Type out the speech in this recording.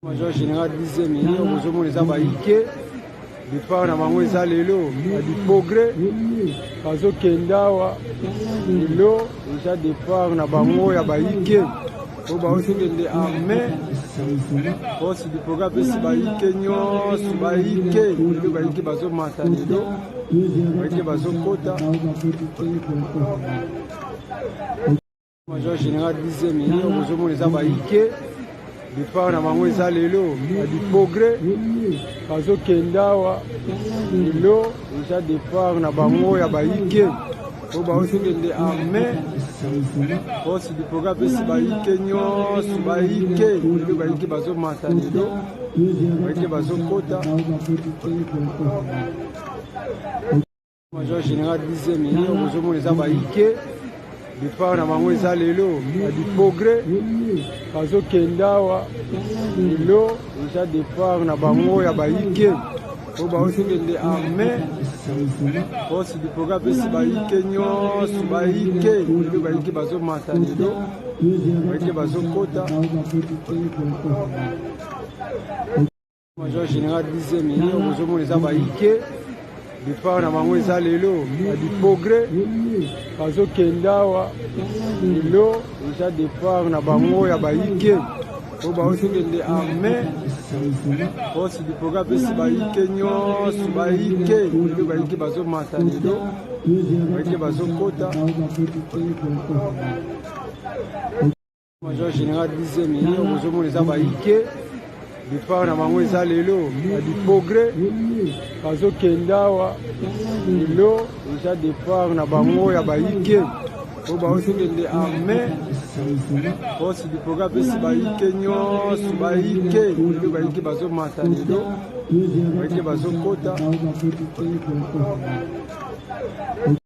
Major général 10e minute okozomona eza baike départ na bango eza lelo na bipogre bazokenda awa lelo eza départ na bango ya baike po baozokende arme posi dipogre apesi baike nyonso baike lelo baike bazomata lelo baike bazokota. Major général 10e minute okozomona eza baike départ na bango eza lelo na bipogre bazokenda awa lelo eza départ na bango ya baike po baozokende arme posi dipogre apesi baike nyonso baike lelo baike bazomata lelo baike bazokota. Major général 10e minute okozomona eza baike départ na bango eza lelo na bipogre bazokenda awa lelo eza départ na bango ya baike po baozokende arme posi dipogre apesi baike nyonso baike lelo baike bazomata lelo baike bazokota. Major général 10e minute okozomona eza baike départ na bango eza lelo na bipogre bazokenda awa lelo eza départ na bango ya baike po baozokende arme posi dipogre apesi baike nyonso baike lelo baike bazomata lelo baike bazokota. Major général 10e minute okozomona eza baike départ na bango eza lelo na bipogre bazokenda awa lelo eza départ na bango ya baike po baozokende arme posi dipogre apesi baike nyonso baike lelo baike bazomata lelo baike bazokota.